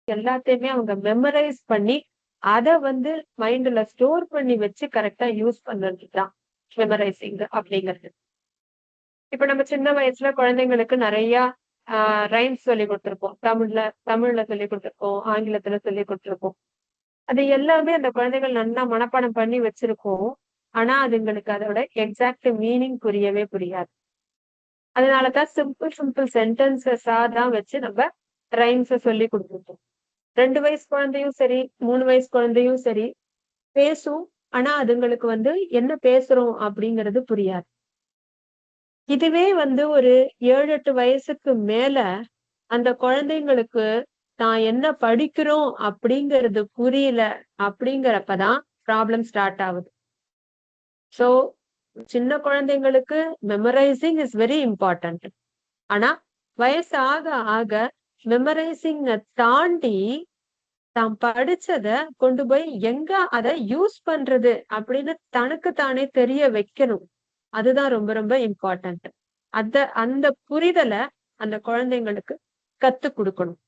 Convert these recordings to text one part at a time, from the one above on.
எல்லாத்தையுமே அவங்க மெமரைஸ் பண்ணி அதை வந்து மைண்ட்ல ஸ்டோர் பண்ணி வச்சு கரெக்டா யூஸ் பண்றதுதான் மெமரைசிங் அப்படிங்கிறது. இப்ப நம்ம சின்ன வயசுல குழந்தைங்களுக்கு நிறைய ரைம்ஸ் சொல்லி கொடுத்துருப்போம். தமிழ்ல சொல்லி கொடுத்துருப்போம், ஆங்கிலத்துல சொல்லி கொடுத்துருப்போம். அது எல்லாமே அந்த குழந்தைகள் நல்லா மனப்பாடம் பண்ணி வச்சிருக்கோம். ஆனா அதுங்களுக்கு அதோட எக்ஸாக்ட் மீனிங் புரியவே புரியாது. அதனாலதான் சிம்பிள் சிம்பிள் சென்டென்சஸா தான் வச்சு நம்ம ரைம்ஸ சொல்லி கொடுத்துருப்போம். 2 வயசு குழந்தையும் சரி, 3 வயசு குழந்தையும் சரி பேசும். ஆனா அதுங்களுக்கு வந்து என்ன பேசுறோம் அப்படிங்கிறது புரியாது. இதுவே வந்து ஒரு 7, 8 வயசுக்கு மேல அந்த குழந்தைங்களுக்கு தான் என்ன படிக்கிறோம் அப்படிங்கிறது புரியல அப்படிங்கிறப்பதான் ப்ராப்ளம் ஸ்டார்ட் ஆகுது. சோ சின்ன குழந்தைங்களுக்கு மெமரைசிங் இஸ் வெரி இம்பார்ட்டன்ட். ஆனா வயசு ஆக ஆக மெமரைசிங்க தாண்டி தான் படிச்சத கொண்டு போய் எங்க அதை யூஸ் பண்றது அப்படின்னு தனக்கு தானே தெரிய வைக்கணும். அதுதான் ரொம்ப ரொம்ப இம்பார்ட்டன்ட். அந்த புரிதலை அந்த குழந்தைங்களுக்கு கத்து கொடுக்கணும்.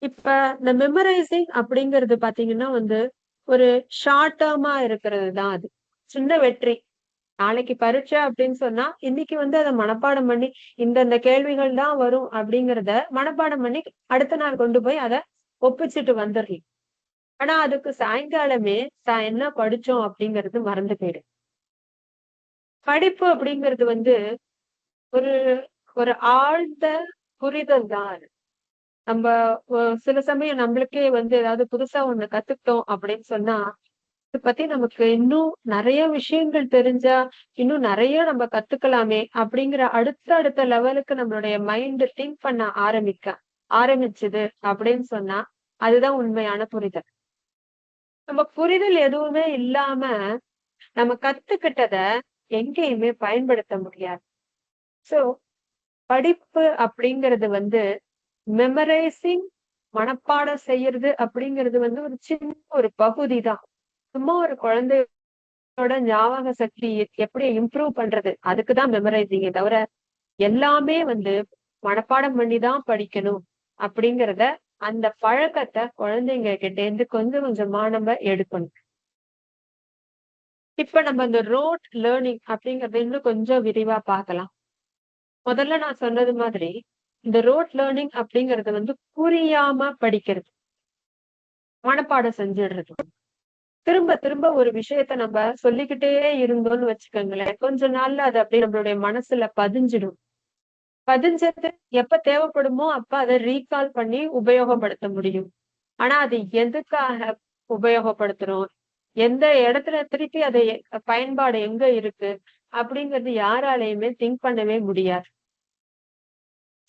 இப்ப இந்த மெமரைசிங் அப்படிங்கிறது பாத்தீங்கன்னா வந்து ஒரு ஷார்ட் டேர்மா இருக்கிறது தான் அது. சின்ன வெற்றி. நாளைக்கு பரீட்சை அப்படின்னு சொன்னா இன்னைக்கு வந்து அதை மனப்பாடம் பண்ணி இந்த கேள்விகள் தான் வரும் அப்படிங்கிறத மனப்பாடம் பண்ணி அடுத்த நாள் கொண்டு போய் அதை ஒப்பிச்சுட்டு வந்துடலாம். ஆனா அதுக்கு சாயங்காலமே தான் என்ன படிச்சோம் அப்படிங்கிறது மறந்து போயிடும். படிப்பு அப்படிங்கிறது வந்து ஒரு ஒரு ஆழ்ந்த புரிதல் தான் அது. நம்ம சில சமயம் நம்மளுக்கே வந்து ஏதாவது புதுசா ஒண்ணு கத்துக்கிட்டோம் அப்படின்னு சொன்னா இத பத்தி நமக்கு இன்னும் நிறைய விஷயங்கள் தெரிஞ்சா இன்னும் நிறைய நம்ம கத்துக்கலாமே அப்படிங்கிற அடுத்த லெவலுக்கு நம்மளுடைய மைண்ட் திங்க் பண்ண ஆரம்பிச்சுது அப்படின்னு சொன்னா அதுதான் உண்மையான புரிதல். நம்ம புரிதல் எதுவுமே இல்லாம நம்ம கத்துக்கிட்டத எங்கேயுமே பயன்படுத்த முடியாது. சோ படிப்பு அப்படிங்கிறது வந்து மெமரைசிங், மனப்பாடம் செய்யறது அப்படிங்கிறது வந்து ஒரு சின்ன ஒரு பகுதி தான். சும்மா ஒரு குழந்தையோட ஞாபக சக்தி எப்படி இம்ப்ரூவ் பண்றது அதுக்குதான் மெமரைசிங்கே தவிர எல்லாமே வந்து மனப்பாடம் பண்ணிதான் படிக்கணும் அப்படிங்கிறத அந்த பழக்கத்தை குழந்தைங்க கிட்ட இருந்து கொஞ்சம் கொஞ்சமா நம்ம எடுக்கணும். இப்ப நம்ம இந்த ரோட் லேர்னிங் அப்படிங்கறத இன்னும் கொஞ்சம் விரிவா பார்க்கலாம். முதல்ல நான் சொன்னது மாதிரி இந்த ரோட் லேர்னிங் அப்படிங்கறது வந்து புரியாம படிக்கிறது, மனப்பாடம் செஞ்சிடுறது. திரும்ப திரும்ப ஒரு விஷயத்த நம்ம சொல்லிக்கிட்டே இருந்தோம்னு வச்சுக்கோங்களேன், கொஞ்ச நாள்ல அது அப்படியே நம்மளுடைய மனசுல பதிஞ்சிடும். பதிஞ்சது எப்ப தேவைப்படுமோ அப்ப அதை ரீகால் பண்ணி உபயோகப்படுத்த முடியும். ஆனா அது எதுக்காக உபயோகப்படுத்துறோம், எந்த இடத்துல திருப்பி அதை பயன்பாடு எங்க இருக்கு அப்படிங்கிறது யாராலையுமே திங்க் பண்ணவே முடியாது.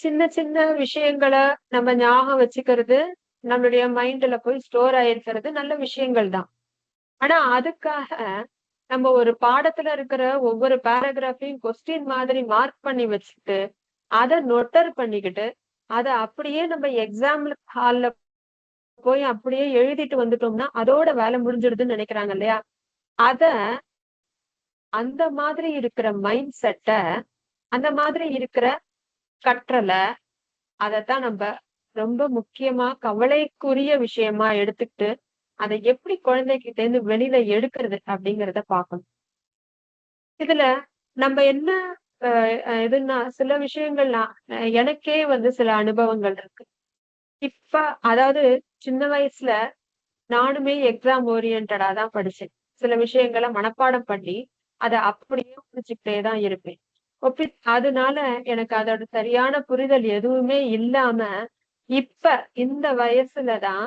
சின்ன சின்ன விஷயங்களை நம்ம ஞாபகம் வச்சுக்கிறது, நம்மளுடைய மைண்ட்ல போய் ஸ்டோர் ஆயிருக்கிறது நல்ல விஷயங்கள் தான். ஆனா அதுக்காக நம்ம ஒரு பாடத்துல இருக்கிற ஒவ்வொரு பேராகிராஃபையும் கொஸ்டின் மாதிரி மார்க் பண்ணி வச்சுட்டு அதை நொட்டர் பண்ணிக்கிட்டு அதை அப்படியே நம்ம எக்ஸாம் ஹால்ல போய் அப்படியே எழுதிட்டு வந்துட்டோம்னா அதோட வேலை முடிஞ்சிடுதுன்னு நினைக்கிறாங்க இல்லையா? அத அந்த மாதிரி இருக்கிற மைண்ட் செட்டை, அந்த மாதிரி இருக்கிற கற்றலை அதைத்தான் நம்ம ரொம்ப முக்கியமா கவலைக்குரிய விஷயமா எடுத்துக்கிட்டு அதை எப்படி குழந்தைகிட்ட இருந்து வெளியில எடுக்கிறது அப்படிங்கிறத பார்க்கணும். இதுல நம்ம என்ன இதுன்னா சில விஷயங்கள்லாம் எனக்கே வந்து சில அனுபவங்கள் இருக்கு. இப்ப அதாவது சின்ன வயசுல நானுமே எக்ஸாம் ஓரியன்டா தான் படிச்சேன். சில விஷயங்களை மனப்பாடம் பண்ணி அதை அப்படியே புடிச்சுக்கிட்டே தான் இருப்பேன். அதனால எனக்கு அதோட சரியான புரிதல் எதுவுமே இல்லாம இப்ப இந்த வயசுலதான்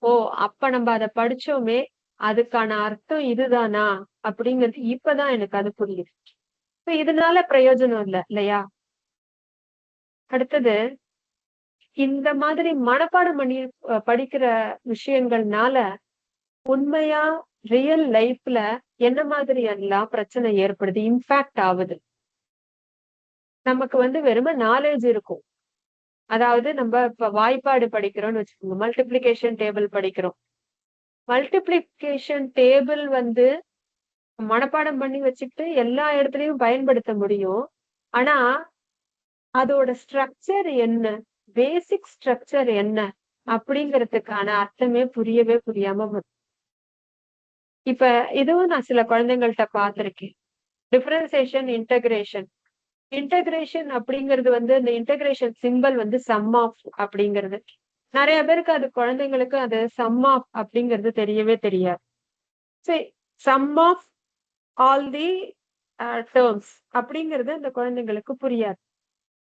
ஓ அப்ப நம்ம அதை படிச்சோமே அதுக்கான அர்த்தம் இதுதானா அப்படிங்கிறது இப்பதான் எனக்கு அது புரியுது. இதனால பிரயோஜனம் இல்லையா? அடுத்தது இந்த மாதிரி மனப்பாடம் பண்ணி படிக்கிற விஷயங்கள்னால உண்மையா ரியல் லைஃப்ல என்ன மாதிரி எல்லாம் பிரச்சனை ஏற்படுது, இம்பாக்ட் ஆகுது. நமக்கு வந்து வெறும நாலேஜ் இருக்கும். அதாவது நம்ம இப்ப வாய்ப்பாடு படிக்கிறோம்னு வச்சுக்கோங்க, மல்டிப்ளிகேஷன் டேபிள் படிக்கிறோம். மல்டிப்ளிகேஷன் டேபிள் வந்து மனப்பாடம் பண்ணி வச்சுக்கிட்டு எல்லா இடத்துலயும் பயன்படுத்த முடியும். ஆனா அதோட ஸ்ட்ரக்சர் என்ன, பேசிக் ஸ்ட்ரக்சர் என்ன அப்படிங்கிறதுக்கான அர்த்தமே புரியாம இப்ப இதுவும் நான் சில குழந்தைங்கள்ட்ட பார்த்திருக்கேன். Differentiation, integration. இன்டகிரேஷன் அப்படிங்கிறது வந்து இந்த இன்டகிரேஷன் சிம்பல் வந்து சம் ஆஃப் அப்படிங்கிறது. நெறைய பேருக்கு அது குழந்தைங்களுக்கு அது சம் ஆஃப் அப்படிங்கிறது தெரியவே தெரியாது. சரி, sum of all the terms அப்படிங்கிறது அந்த குழந்தைங்களுக்கு புரியாது.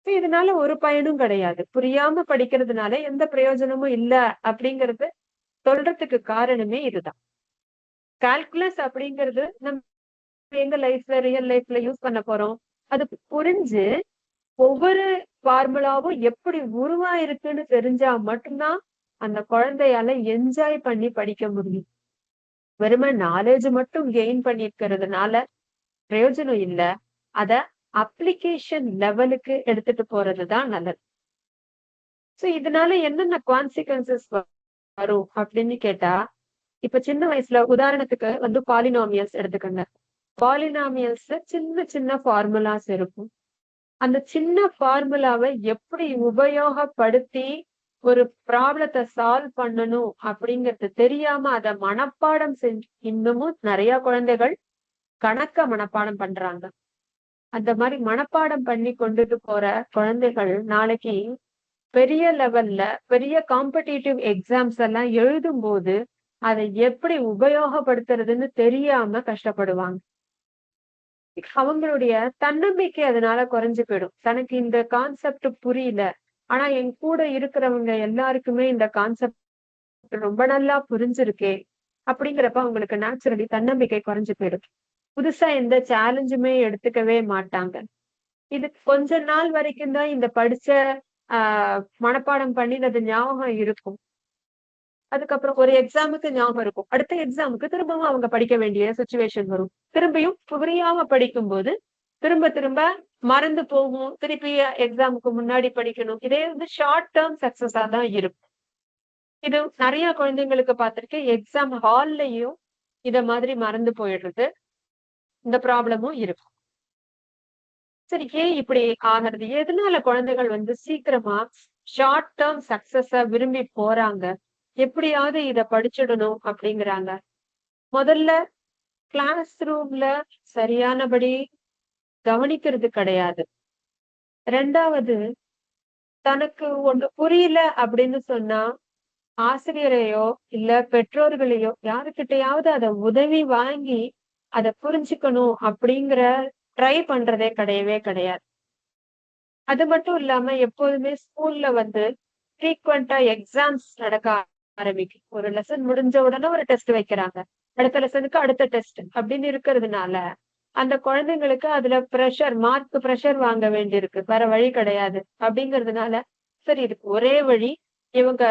இதனால ஒரு பயனும் கிடையாது. புரியாம படிக்கிறதுனால எந்த பிரயோஜனமும் இல்ல அப்படிங்கிறது சொல்றதுக்கு காரணமே இதுதான். கால்குலஸ் அப்படிங்கிறது நம்ம எங்க லைஃப்ல, ரியல் லைஃப்ல யூஸ் பண்ண போறோம். அது புரிஞ்சு ஒவ்வொரு ஃபார்முலாவும் எப்படி உருவாயிருக்குன்னு தெரிஞ்சா மட்டும்தான் அந்த குழந்தையால என்ஜாய் பண்ணி படிக்க முடியும். வெறும நாலேஜ் மட்டும் கெயின் பண்ணிருக்கிறதுனால பிரயோஜனம் இல்ல. அத அப்ளிகேஷன் லெவலுக்கு எடுத்துட்டு போறதுதான் நல்லது. சோ இதனால என்னென்ன கான்சிக்வன்சஸ் வரும் அப்படின்னு கேட்டா, இப்ப சின்ன வயசுல உதாரணத்துக்கு வந்து பாலினாமியல்ஸ் எடுத்துக்கங்க. பாலினாமியல்ஸ்ல சின்ன சின்ன ஃபார்முலாஸ் இருக்கும். அந்த சின்ன ஃபார்முலாவ எப்படி உபயோகப்படுத்தி ஒரு ப்ராப்ளத்த சால்வ் பண்ணணும் அப்படிங்கிறது தெரியாம அத மனப்பாடம் இன்னமும் நிறைய குழந்தைகள் கணக்க மனப்பாடம் பண்றாங்க. அந்த மாதிரி மனப்பாடம் பண்ணி கொண்டுட்டு போற குழந்தைகள் நாளைக்கு பெரிய லெவல்ல பெரிய காம்படிட்டிவ் எக்ஸாம்ஸ் எல்லாம் எழுதும்போது அதை எப்படி உபயோகப்படுத்துறதுன்னு தெரியாம கஷ்டப்படுவாங்க. அவங்களுடைய தன்னம்பிக்கை அதனால குறைஞ்சு போயிடும். தனக்கு இந்த கான்செப்ட் புரியல. ஆனா என் கூட இருக்கிறவங்க எல்லாருக்குமே இந்த கான்செப்ட் ரொம்ப நல்லா புரிஞ்சிருக்கே அப்படிங்கிறப்ப அவங்களுக்கு நேச்சுரலி தன்னம்பிக்கை குறைஞ்சு போயிடும். புதுசா எந்த சேலஞ்சுமே எடுத்துக்கவே மாட்டாங்க. இது கொஞ்ச நாள் வரைக்கும் தான் இந்த படிச்ச மனப்பாடம் பண்ணினது ஞாபகம் இருக்கும். அதுக்கப்புறம் ஒரு எக்ஸாமுக்கு ஞாபகம் இருக்கும். அடுத்த எக்ஸாமுக்கு திரும்பவும் அவங்க படிக்க வேண்டிய சிச்சுவேஷன் வரும். திரும்பியும் புரியாம படிக்கும்போது திரும்ப திரும்ப மறந்து போகும். திருப்பி எக்ஸாமுக்கு முன்னாடி படிக்கணும். இதே வந்து ஷார்ட் டேர்ம் சக்சஸா தான் இருக்கும். இது நிறைய குழந்தைங்களுக்கு பார்த்திருக்கேன். எக்ஸாம் ஹால்லயும் இத மாதிரி மறந்து போயிடுறது. இந்த ப்ராப்ளமும் இருக்கும். சரி, ஏன் இப்படி ஆகிறது? எதனால குழந்தைகள் வந்து சீக்கிரமா ஷார்ட் டேர்ம் சக்சஸ விரும்பி போறாங்க? எப்படியாவது இத படிச்சிடணும் அப்படிங்கிறாங்க. முதல்ல கிளாஸ் ரூம்ல சரியானபடி கவனிக்கிறது கிடையாது. 2வது, தனக்கு ஒண்ணு புரியல அப்படின்னு சொன்னா ஆசிரியரையோ இல்ல பெற்றோர்களையோ யாருக்கிட்டையாவது அத உதவி வாங்கி அத புரிஞ்சுக்கணும் அப்படிங்கிற ட்ரை பண்றதே கிடையவே கிடையாது. அது மட்டும் இல்லாம எப்போதுமே ஸ்கூல்ல வந்து ஃப்ரீக்வென்ட்டா எக்ஸாம்ஸ் நடக்க ஆரம்பிக்கும். ஒரு லெசன் முடிஞ்ச உடனே ஒரு டெஸ்ட் வைக்கிறாங்க. அடுத்த லெசனுக்கு அடுத்த டெஸ்ட் அப்படின்னு இருக்கிறதுனால, அந்த குழந்தைங்களுக்கு அதுல மார்க் பிரஷர் வாங்க வேண்டியிருக்கு. வேற வழி கிடையாது. அப்படிங்கிறதுனால, சரி இதுக்கு ஒரே வழி, இவங்க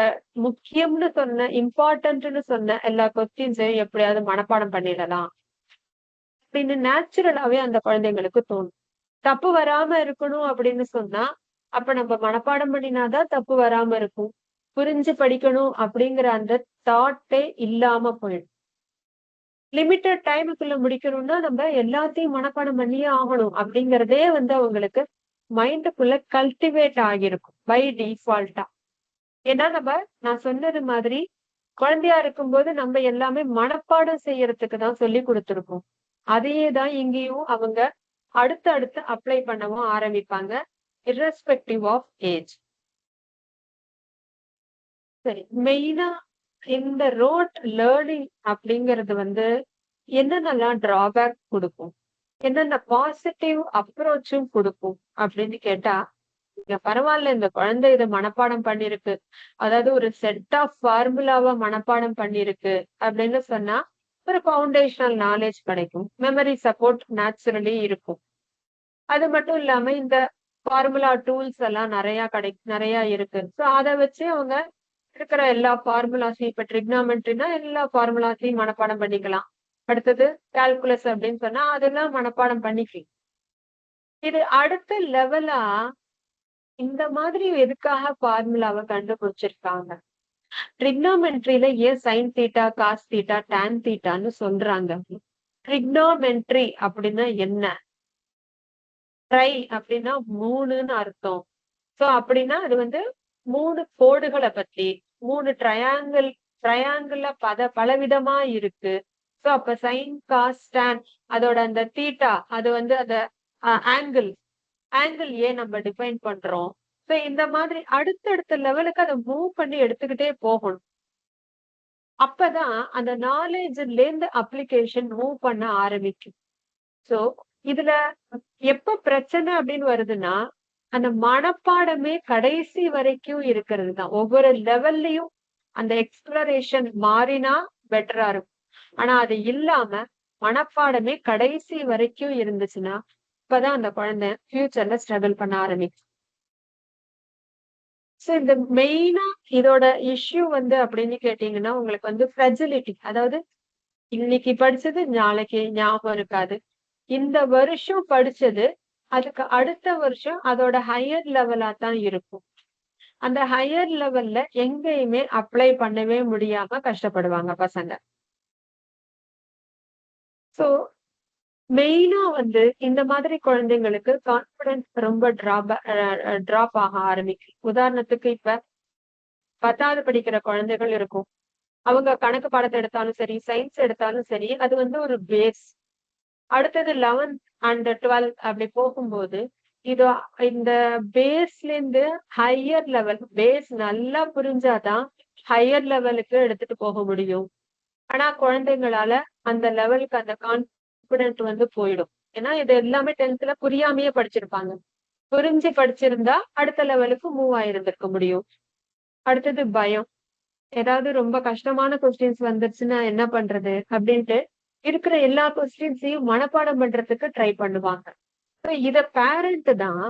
முக்கியம்னு சொன்ன, இம்பார்ட்டன்ட்ன்னு சொன்ன எல்லா கொஸ்டின்ஸையும் எப்படியாவது மனப்பாடம் பண்ணிடலாம். அப்படின்னு நேச்சுரலாவே அந்த குழந்தைங்களுக்கு தோணும். தப்பு வராம இருக்கணும் அப்படின்னு சொன்னா, அப்ப நம்ம மனப்பாடம் பண்ணினாதான் தப்பு வராம இருக்கும். புரிஞ்சு படிக்கணும் அப்படிங்கிற அந்த தாட்டே இல்லாம போயிடும். லிமிட்டட் டைமுக்குள்ள முடிக்கணும்னா நம்ம எல்லாத்தையும் மனப்பாடம் பண்ணியே ஆகணும் அப்படிங்கிறதே வந்து அவங்களுக்கு மைண்டுக்குள்ள கல்டிவேட் ஆகிருக்கும் பை டிஃபால்ட்டா. ஏன்னா நான் சொன்னது மாதிரி குழந்தையா இருக்கும்போது நம்ம எல்லாமே மனப்பாடம் செய்யறதுக்கு தான் சொல்லி கொடுத்திருக்கோம். அதையே தான் இங்கேயும் அவங்க அடுத்து அப்ளை பண்ணவும் ஆரம்பிப்பாங்க. irrespective of age. சரி, மெயினா இந்த ரோட் லேர்னிங் அப்படிங்கிறது வந்து என்னென்னலாம் டிராபேக் கொடுக்கும், என்னென்ன பாசிட்டிவ் அப்ரோச்சும் கொடுக்கும் அப்படின்னு கேட்டா, இங்க பரவாயில்ல இந்த குழந்தை இதை மனப்பாடம் பண்ணிருக்கு, அதாவது ஒரு செட் ஆஃப் ஃபார்முலாவா மனப்பாடம் பண்ணிருக்கு அப்படின்னு சொன்னா ஒரு ஃபவுண்டேஷனல் நாலேஜ் கிடைக்கும். மெமரி சப்போர்ட் நேச்சுரலி இருக்கும். அது மட்டும் இல்லாம இந்த ஃபார்முலா டூல்ஸ் எல்லாம் நிறைய இருக்கு. சோ அத வச்சு அவங்க இருக்கிற எல்லா ஃபார்முலாஸையும், இப்ப ட்ரிக்னாமெட்ரினா எல்லா ஃபார்முலாஸையும் மனப்பாடம் பண்ணிக்கலாம். அடுத்தது கால்குலஸ் அப்படின்னு சொன்னா அதெல்லாம் மனப்பாடம் பண்ணிக்கலாம். இது அடுத்த லெவலா இந்த மாதிரி எதுக்காக ஃபார்முலாவை கண்டுபிடிச்சிருக்காங்க? ட்ரிக்னாமெட்ரியில ஏன் sine theta, cos theta, tan தீட்டான்னு சொல்றாங்க? ட்ரிக்னாமெட்ரி அப்படின்னா என்ன? ட்ரை அப்படின்னா 3ன்னு அர்த்தம். சோ அப்படின்னா அது வந்து 3 கோடுகளை பத்தி, 3 ட்ரையாங்கிள்ல பலவிதமா இருக்கு. சோ அப்ப சைன் காஸ் டான் அதோட அந்த தீட்டா அது வந்து அந்த ஆங்கிள் ஆங்கிள் ஏன் நம்ம டிஃபைன் பண்றோம். சோ இந்த மாதிரி அடுத்தடுத்த லெவலுக்கு அதை மூவ் பண்ணி எடுத்துக்கிட்டே போகணும். அப்பதான் அந்த நாலேஜ்ல இருந்து அப்ளிகேஷன் மூவ் பண்ண ஆரம்பிக்கும். சோ இதுல எப்ப பிரச்சனை அப்படின்னு வருதுன்னா, அந்த மனப்பாடமே கடைசி வரைக்கும் இருக்கிறது தான். ஒவ்வொரு லெவல்லயும் அந்த எக்ஸ்ப்ளரேஷன் மாறினா பெட்டரா இருக்கும். ஆனா அது இல்லாம மனப்பாடமே கடைசி வரைக்கும் இருந்துச்சுன்னா, இப்பதான் அந்த குழந்தை ஃபியூச்சர்ல ஸ்ட்ரகிள் பண்ண ஆரம்பிக்கும். சோ இந்த மெயினா இதோட இஷ்யூ வந்து அப்படின்னு கேட்டீங்கன்னா, உங்களுக்கு வந்து ஃப்ரெஜிலிட்டி. அதாவது இன்னைக்கு படிச்சது நாளைக்கு ஞாபகம் இருக்காது. இந்த வருஷம் படிச்சது அதுக்கு அடுத்த வருஷம் அதோட ஹையர் லெவலா தான் இருக்கும். அந்த ஹையர் லெவல்ல எங்கேயுமே அப்ளை பண்ணவே முடியாம கஷ்டப்படுவாங்க பசங்க. சோ மெயினா வந்து இந்த மாதிரி குழந்தைங்களுக்கு கான்ஃபிடன்ஸ் ரொம்ப டிராப் ஆக ஆரம்பிக்கும். உதாரணத்துக்கு இப்ப 10வது படிக்கிற குழந்தைகள் இருக்கும். அவங்க கணக்கு பாடத்தை எடுத்தாலும் சரி, சயின்ஸ் எடுத்தாலும் சரி, அது வந்து ஒரு பேஸ். அடுத்தது 11th அண்ட் 12th அப்படி போகும்போது, இது இந்த பேஸ்ல இருந்து ஹையர் லெவல் பேஸ் நல்லா புரிஞ்சாதான் ஹையர் லெவலுக்கு எடுத்துட்டு போக முடியும். ஆனா குழந்தைங்களால அந்த லெவலுக்கு அந்த கான்பிடென்ட் வந்து போயிடும். ஏன்னா இது எல்லாமே 10th புரியாமையே படிச்சிருப்பாங்க. புரிஞ்சு படிச்சிருந்தா அடுத்த லெவலுக்கு மூவ் ஆயிருந்திருக்க முடியும். அடுத்தது பயம். ஏதாவது ரொம்ப கஷ்டமான கொஸ்டின்ஸ் வந்துருச்சுன்னா என்ன பண்றது அப்படின்ட்டு இருக்கிற எல்லா கொஸ்டின்ஸையும் மனப்பாடம் பண்றதுக்கு ட்ரை பண்ணுவாங்க. இத பேரண்ட் தான்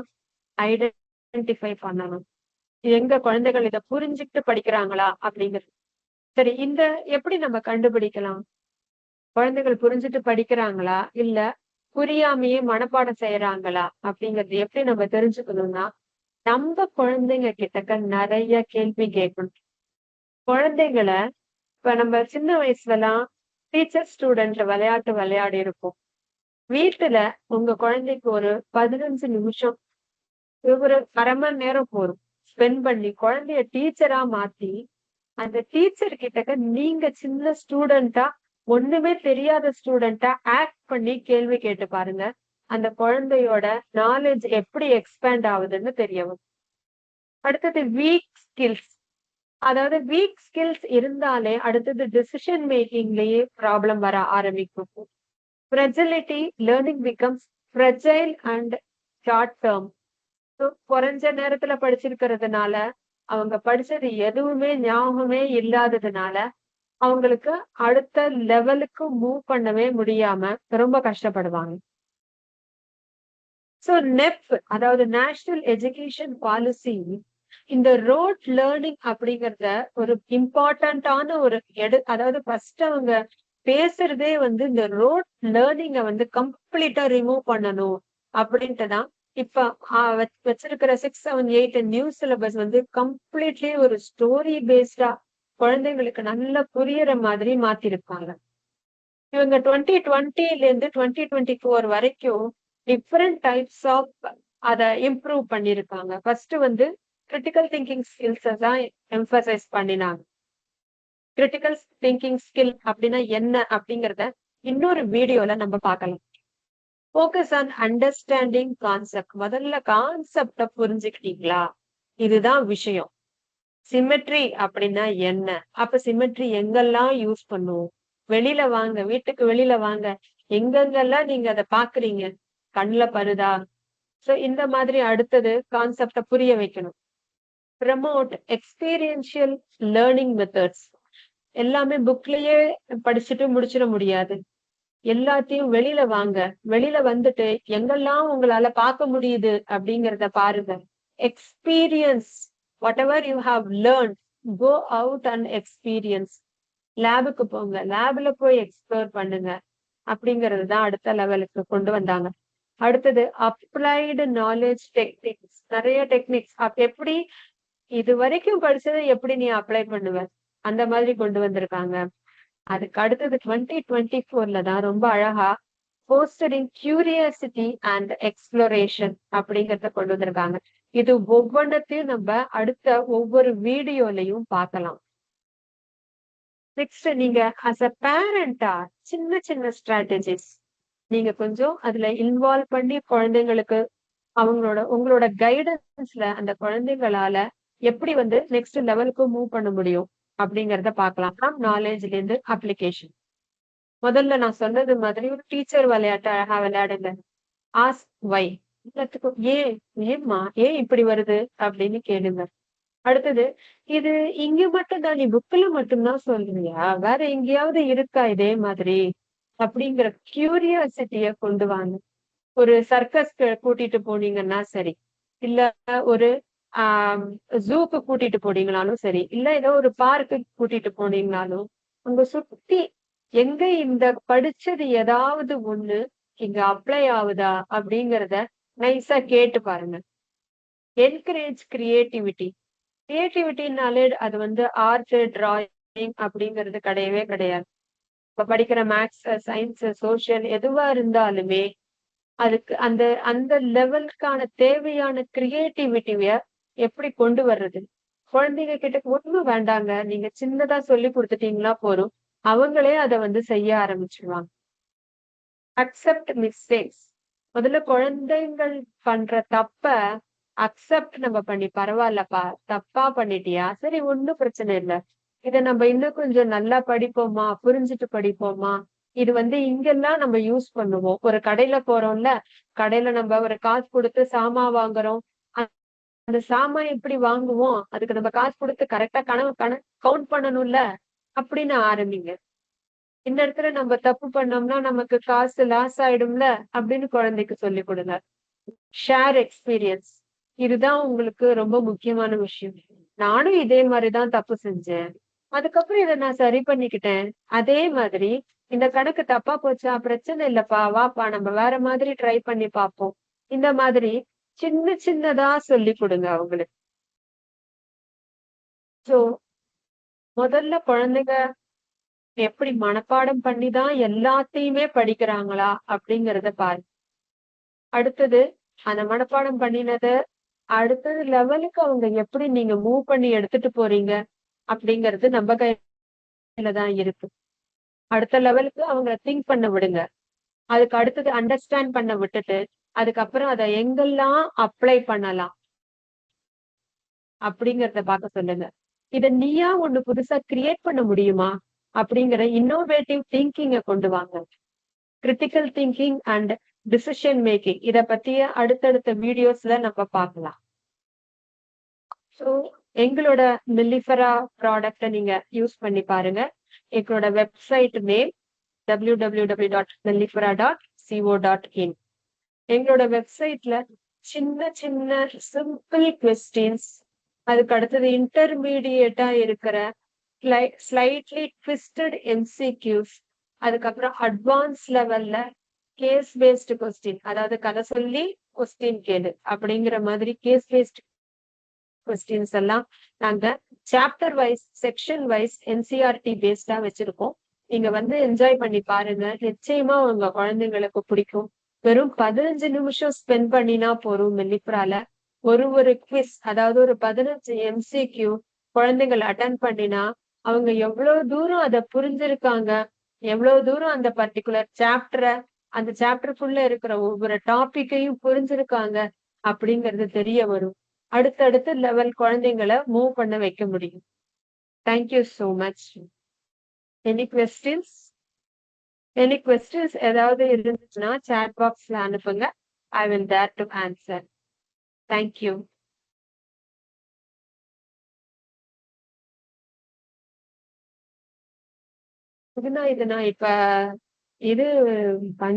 ஐடென்டிஃபை பண்ணணும். எங்க குழந்தைகள் இத புரிஞ்சுக்கிட்டு படிக்கிறாங்களா அப்படிங்கிறது. சரி, இந்த எப்படி நம்ம கண்டுபிடிக்கலாம்? குழந்தைகள் புரிஞ்சுட்டு படிக்கிறாங்களா இல்ல புரியாமையே மனப்பாடம் செய்யறாங்களா அப்படிங்கறது எப்படி நம்ம தெரிஞ்சுக்கணும்னா, நம்ம குழந்தைங்க கிட்டக்க நிறைய கேள்வி கேட்கணும். குழந்தைங்களை இப்ப நம்ம சின்ன வயசுலலாம் டீச்சர் ஸ்டூடெண்ட் விளையாட்டு விளையாடி இருப்போம். வீட்டுல உங்க குழந்தைக்கு ஒரு 15 நிமிஷம் ஒரு அரை மணி நேரம் போதும் ஸ்பெண்ட் பண்ணி குழந்தைய டீச்சரா மாத்தி அந்த டீச்சர் கிட்டக்க நீங்க சின்ன ஸ்டூடெண்டா ஒண்ணுமே தெரியாத ஸ்டூடெண்டா ஆக்ட் பண்ணி கேள்வி கேட்டு பாருங்க. அந்த குழந்தையோட நாலேஜ் எப்படி எக்ஸ்பேண்ட் ஆகுதுன்னு தெரிய வரும். அடுத்தது வீக் ஸ்கில்ஸ். அதாவது வீக் ஸ்கில்ஸ் இருந்தாலே அடுத்தது டிசிஷன் மேக்கிங்லயே ப்ராப்ளம் வர ஆரம்பிக்கும். Fragility learning becomes fragile and short term. குறைஞ்ச நேரத்துல படிச்சிருக்கிறதுனால அவங்க படிச்சது எதுவுமே ஞாபகமே இல்லாததுனால அவங்களுக்கு அடுத்த லெவலுக்கு மூவ் பண்ணவே முடியாம ரொம்ப கஷ்டப்படுவாங்க. சோ நெப் அதாவது நேஷனல் எஜுகேஷன் பாலிசி இந்த ரோட் லேர்னிங் அப்படிங்கறத ஒரு இம்பார்ட்டன்டான ஒரு அதாவது ஃபர்ஸ்ட் அவங்க பேசுறதே வந்து இந்த ரோட் லேர்னிங்க வந்து கம்ப்ளீட்டா ரிமூவ் பண்ணணும் அப்படின்ட்டுதான் இப்ப வச்சிருக்கிற 6, 7, 8 நியூ சிலபஸ் வந்து கம்ப்ளீட்லி ஒரு ஸ்டோரி பேஸ்டா குழந்தைங்களுக்கு நல்லா புரியுற மாதிரி மாத்திருப்பாங்க. இவங்க 2020ல இருந்து 2024 வரைக்கும் டிஃப்ரெண்ட் டைப்ஸ் ஆஃப் அத இம்ப்ரூவ் பண்ணிருக்காங்க. ஃபர்ஸ்ட் வந்து கிரிட்டிக்கல் திங்கிங் ஸ்கில்ஸ் தான் எம்பசைஸ் பண்ணினாங்க. கிரிட்டிக்கல் திங்கிங் ஸ்கில் அப்படின்னா என்ன அப்படிங்கறத இன்னொரு வீடியோல நம்ம பார்க்கலாம். Focus on understanding concept. முதல்ல கான்செப்ட புரிஞ்சுக்கிட்டீங்களா? இதுதான் விஷயம். சிமெட்ரி அப்படின்னா என்ன? அப்ப சிமெட்ரி எங்கெல்லாம் யூஸ் பண்ணுவோம்? வெளியில வாங்க, வீட்டுக்கு வெளியில வாங்க, எங்கெங்கெல்லாம் நீங்க அதை பாக்குறீங்க? கண்ணுல படுதா? சோ இந்த மாதிரி அடுத்தது கான்செப்ட புரிய வைக்கணும். Promote experiential learning methods. எல்லாமே புக்லயே படிச்சுட்டு முடிச்சிட முடியாது. எல்லாத்தையும் வெளியில வாங்க, வெளியில வந்துட்டு எங்கெல்லாம் உங்களால பார்க்க முடியுது அப்படிங்கறத பாருங்க. Experience whatever you have learn, go out and experience. லேபுக்கு போங்க, லேப்ல போய் எக்ஸ்ப்ளோர் பண்ணுங்க அப்படிங்கிறது தான் அடுத்த லெவலுக்கு கொண்டு வந்தாங்க. அடுத்தது அப்ளைடு நாலேஜ் டெக்னிக்ஸ். நிறைய டெக்னிக்ஸ் எப்படி இது வரைக்கும் படிச்சதை எப்படி நீ அப்ளை பண்ணுவ அந்த மாதிரி கொண்டு வந்திருக்காங்க. அதுக்கு அடுத்தது 2024ல தான் ரொம்ப அழகா போஸ்டரிங் கியூரியாசிட்டி அண்ட் எக்ஸ்ப்ளோரேஷன் அப்படிங்கறத கொண்டு வந்திருக்காங்க. இது ஒவ்வொன்னத்தையும் நம்ம அடுத்த ஒவ்வொரு வீடியோலயும் பார்க்கலாம். நெக்ஸ்ட் நீங்க ஆஸ் அ பேரண்டா சின்ன சின்ன ஸ்ட்ராட்டஜிஸ் நீங்க கொஞ்சம் அதுல இன்வால்வ் பண்ணி குழந்தைங்களுக்கு உங்களோட கைடன்ஸ்ல அந்த குழந்தைங்களால எப்படி வந்து நெக்ஸ்ட் லெவலுக்கு மூவ் பண்ண முடியும் அப்படிங்கறத பார்க்கலாம். நாலேஜ்ல இருந்து அப்ளிகேஷன். முதல்ல நான் சொன்னது மாதிரி ஒரு டீச்சர் விளையாட்டு அழகா விளையாடுங்க. ஆஸ்க் வை. எல்லாத்துக்கும் ஏன், ஏம்மா ஏன் இப்படி வருது அப்படின்னு கேளுங்க. அடுத்தது, இது இங்க மட்டும் தான், நீ புக்ல மட்டும்தான் சொல்றியா, வேற எங்கேயாவது இருக்கா இதே மாதிரி அப்படிங்கிற கியூரியாசிட்டிய கொண்டு வாங்க. ஒரு சர்க்கஸ்க்கு கூட்டிட்டு போனீங்கன்னா சரி, இல்ல ஒரு ஆஹ் ஜூக்கு கூட்டிட்டு போனீங்கனாலும் சரி, இல்ல ஏதோ ஒரு பார்க்கு கூட்டிட்டு போனீங்கனாலும் உங்க சுத்தி எங்க இந்த படிச்சது ஏதாவது ஒண்ணு இங்க அப்ளை ஆகுதா அப்படிங்கறத நைஸா கேட்டு பாருங்க. Encourage creativity. கிரியேட்டிவிட்டினாலே அது வந்து ஆர்ட், டிராயிங் அப்படிங்கிறது கிடையவே கிடையாது. இப்ப படிக்கிற மேக்ஸ், சயின்ஸ், சோசியல் எதுவா இருந்தாலுமே அதுக்கு அந்த அந்த லெவலுக்கான தேவையான கிரியேட்டிவிட்டிய எப்படி கொண்டு வர்றது? குழந்தைங்க கிட்ட ஒண்ணும் வேண்டாங்க. நீங்க சின்னதா சொல்லி கொடுத்துட்டீங்களா போதும். அவங்களே அத வந்து செய்ய ஆரம்பிச்சுருவாங்க. Accept mistakes. முதல்ல குழந்தைங்கள் பண்ற தப்ப அக்செப்ட் நம்ம பண்ணி, பரவாயில்லப்பா தப்பா பண்ணிட்டியா, சரி ஒண்ணும் பிரச்சனை இல்ல. இத நம்ம இன்னும் கொஞ்சம் நல்லா படிப்போமா, புரிஞ்சுட்டு படிப்போமா. இது வந்து இங்கெல்லாம் நம்ம யூஸ் பண்ணுவோம். ஒரு கடையில போறோம்ல, கடையில நம்ம ஒரு காசு கொடுத்து சாமான் வாங்குறோம். அந்த சாமான் எப்படி வாங்குவோம், அதுக்கு நம்ம காசு கொடுத்து கரெக்டா கவுண்ட் பண்ணணும்ல அப்படின்னு ஆரம்பிங்க. இந்த இடத்துல நம்ம தப்பு பண்ணோம்னா நமக்கு காசு லாஸ் ஆயிடும்ல அப்படின்னு குழந்தைக்கு சொல்லி கொடுங்க. Share experience. இதுதான் உங்களுக்கு ரொம்ப முக்கியமான விஷயம். நானும் இதே மாதிரிதான் தப்பு செஞ்சேன், அதுக்கப்புறம் இதை நான் சரி பண்ணிக்கிட்டேன். அதே மாதிரி இந்த கணக்கு தப்பா போச்சா, பிரச்சனை இல்லப்பா, வாப்பா நம்ம வேற மாதிரி ட்ரை பண்ணி பார்ப்போம். இந்த மாதிரி சின்ன சின்னதா சொல்லி கொடுங்க அவங்களுக்கு. சோ முதல்ல குழந்தைங்க எப்படி மனப்பாடம் பண்ணிதான் எல்லாத்தையுமே படிக்கிறாங்களா அப்படிங்கறத பாரு. அடுத்தது அந்த மனப்பாடம் பண்ணினத அடுத்தது லெவலுக்கு அவங்க எப்படி நீங்க மூவ் பண்ணி எடுத்துட்டு போறீங்க அப்படிங்கிறது நம்ம கையில தான் இருக்கு. அடுத்த லெவலுக்கு அவங்க திங்க் பண்ண விடுங்க. அதுக்கு அடுத்தது அண்டர்ஸ்டாண்ட் பண்ண விட்டுட்டு அதுக்கப்புறம் அதை எங்கெல்லாம் அப்ளை பண்ணலாம் அப்படிங்கறத பார்க்க சொல்லுங்க. இத நீயா ஒண்ணு புதுசா கிரியேட் பண்ண முடியுமா அப்படிங்கிற இன்னோவேட்டிவ் திங்கிங்க கொண்டு வாங்க. Critical thinking and decision making இத பத்திய அடுத்தடுத்த வீடியோஸ்ல நம்ம பார்க்கலாம். ஸோ எங்களோட மெல்லிஃபெரா ப்ராடக்ட நீங்க யூஸ் பண்ணி பாருங்க. எங்களோட வெப்சைட் நேம் www.mellifera.co.in. எங்களோட வெப்சைட்ல சின்ன சின்ன சிம்பிள் கொஸ்டின்ஸ், அதுக்கு அடுத்தது இன்டர்மீடியேட்டா இருக்கிற ஸ்லைட்லி ட்விஸ்டட் எம்சிக்யூஸ், அதுக்கப்புறம் அட்வான்ஸ் லெவல்ல கேஸ் பேஸ்டு கொஸ்டின், அதாவது கதை சொல்லி கொஸ்டின் கேளு அப்படிங்கிற மாதிரி கேஸ் பேஸ்ட் கொஸ்டின்ஸ் எல்லாம் நாங்க chapter wise, section wise, NCERT பேஸ்டா வச்சிருக்கோம். நீங்க வந்து என்ஜாய் பண்ணி பாருங்க. நிச்சயமா உங்க குழந்தைங்களுக்கு பிடிக்கும். வெறும் 15 நிமிஷம் ஸ்பெண்ட் பண்ணினா போறோம் மெல்லிஃபெரால. ஒரு குவிஸ், அதாவது ஒரு 15 எம்சிக்யூ குழந்தைகள் அட்டன் பண்ணினா அவங்க எவ்வளவு தூரம் அதை புரிஞ்சிருக்காங்க, எவ்வளவு தூரம் அந்த பர்டிகுலர் சாப்டரை, அந்த சாப்டருக்குள்ள இருக்கிற ஒவ்வொரு டாபிக்கையும் புரிஞ்சிருக்காங்க அப்படிங்கிறது தெரிய வரும். அடுத்தடுத்த லெவல் குழந்தைங்களை மூவ் பண்ண வைக்க முடியும். Thank you so much. Any questions? Any questions ஏதாவது இருந்துச்சுன்னா சாட் பாக்ஸ்ல அனுப்புங்க. I will dare to answer. Thank you. இது நான் இப்ப இது பண்ணி